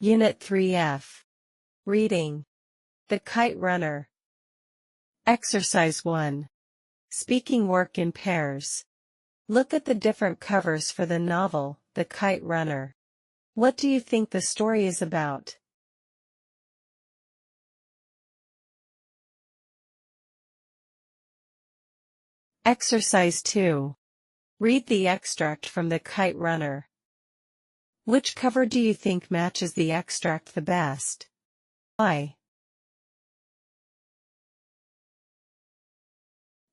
Unit 3F. Reading. The Kite Runner. Exercise 1. Speaking work in pairs. Look at the different covers for the novel, The Kite Runner. What do you think the story is about? Exercise 2. Read the extract from The Kite Runner. Which cover do you think matches the extract the best? Why?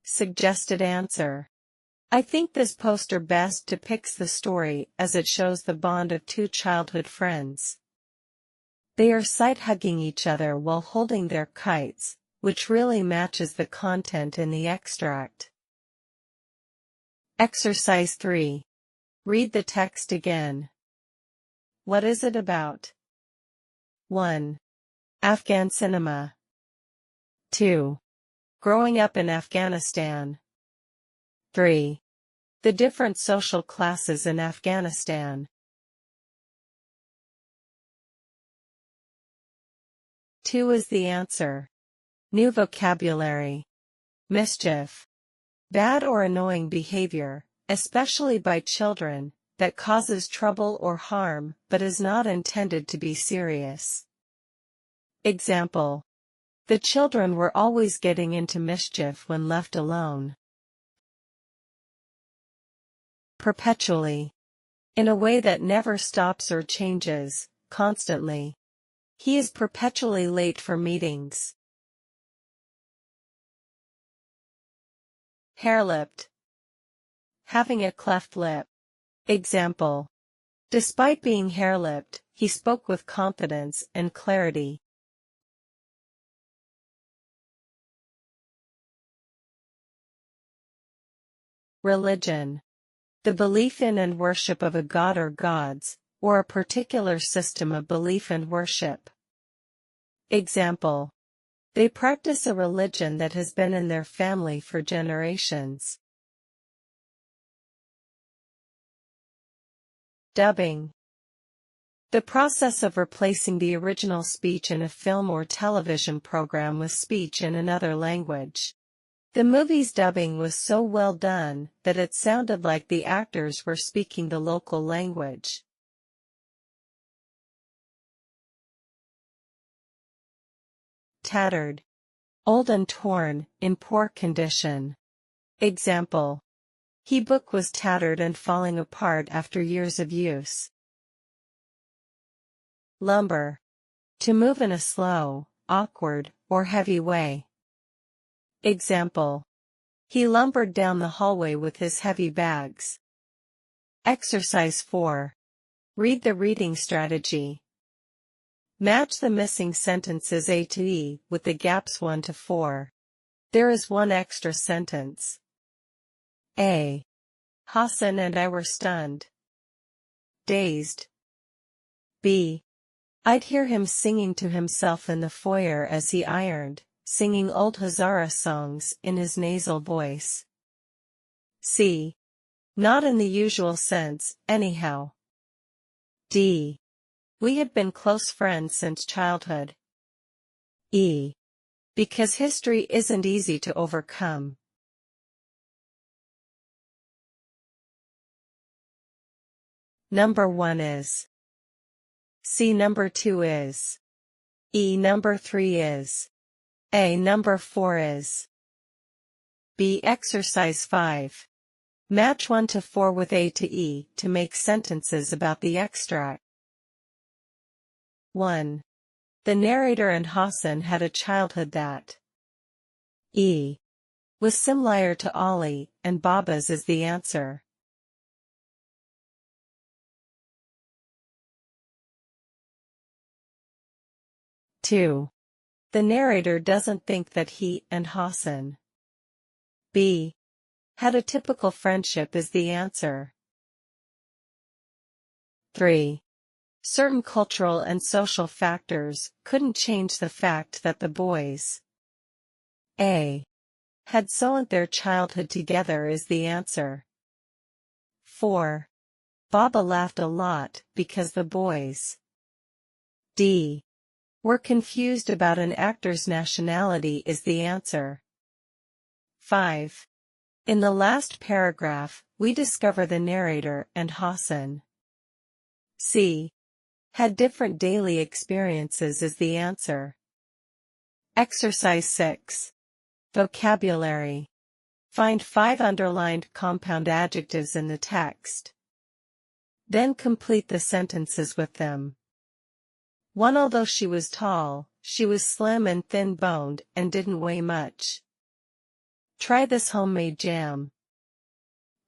Suggested answer. I think this poster best depicts the story as it shows the bond of two childhood friends. They are sight-hugging each other while holding their kites, which really matches the content in the extract. Exercise 3. Read the text again. What is it about? 1. Afghan cinema. 2. Growing up in Afghanistan. 3. The different social classes in Afghanistan. 2 is the answer. New vocabulary. Mischief. Bad or annoying behavior, especially by children, that causes trouble or harm but is not intended to be serious. Example. The children were always getting into mischief when left alone. Perpetually. In a way that never stops or changes, constantly. He is perpetually late for meetings. Hair-lipped. Having a cleft lip. Example. Despite being hair-lipped, he spoke with confidence and clarity. Religion. The belief in and worship of a god or gods, or a particular system of belief and worship. Example. They practice a religion that has been in their family for generations. Dubbing. The process of replacing the original speech in a film or television program with speech in another language. The movie's dubbing was so well done that it sounded like the actors were speaking the local language. Tattered. Old and torn, in poor condition. Example. His book was tattered and falling apart after years of use. Lumber. To move in a slow, awkward, or heavy way. Example. He lumbered down the hallway with his heavy bags. Exercise 4. Read the reading strategy. Match the missing sentences A to E with the gaps 1 to 4. There is one extra sentence. A. Hassan and I were stunned. Dazed. B. I'd hear him singing to himself in the foyer as he ironed, singing old Hazara songs in his nasal voice. C. Not in the usual sense, anyhow. D. We had been close friends since childhood. E. Because history isn't easy to overcome. Number 1 is. C. Number 2 is. E. Number 3 is. A. Number 4 is. B. Exercise 5. Match 1 to 4 with A to E to make sentences about the extract. 1. The narrator and Hassan had a childhood that. E. Was similar to Ali and Baba's is the answer. 2. The narrator doesn't think that he and Hassan. B. Had a typical friendship is the answer. 3. Certain cultural and social factors couldn't change the fact that the boys. A. Had spent their childhood together is the answer. 4. Baba laughed a lot because the boys. D. We're confused about an actor's nationality is the answer. 5. In the last paragraph, we discover the narrator and Hassan. C. Had different daily experiences is the answer. Exercise 6. Vocabulary. Find 5 underlined compound adjectives in the text. Then complete the sentences with them. 1. Although she was tall, she was slim and thin-boned and didn't weigh much. Try this homemade jam.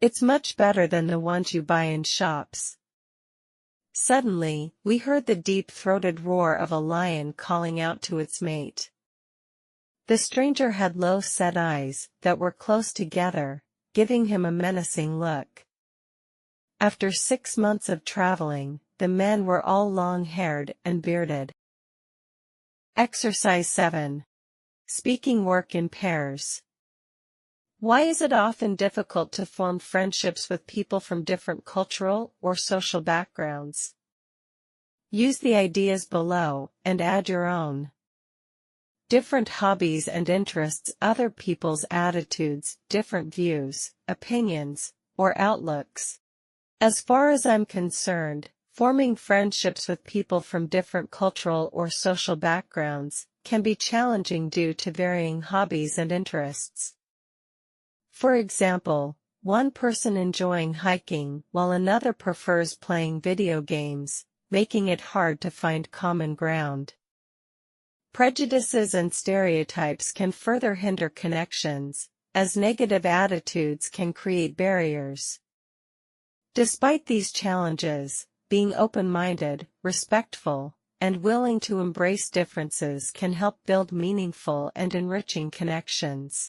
It's much better than the ones you buy in shops. Suddenly, we heard the deep-throated roar of a lion calling out to its mate. The stranger had low-set eyes that were close together, giving him a menacing look. After 6 months of traveling, the men were all long-haired and bearded. Exercise 7. Speaking work in pairs. Why is it often difficult to form friendships with people from different cultural or social backgrounds? Use the ideas below and add your own. Different hobbies and interests, other people's attitudes, different views, opinions, or outlooks. As far as I'm concerned, forming friendships with people from different cultural or social backgrounds can be challenging due to varying hobbies and interests. For example, one person enjoying hiking while another prefers playing video games, making it hard to find common ground. Prejudices and stereotypes can further hinder connections, as negative attitudes can create barriers. Despite these challenges, being open-minded, respectful, and willing to embrace differences can help build meaningful and enriching connections.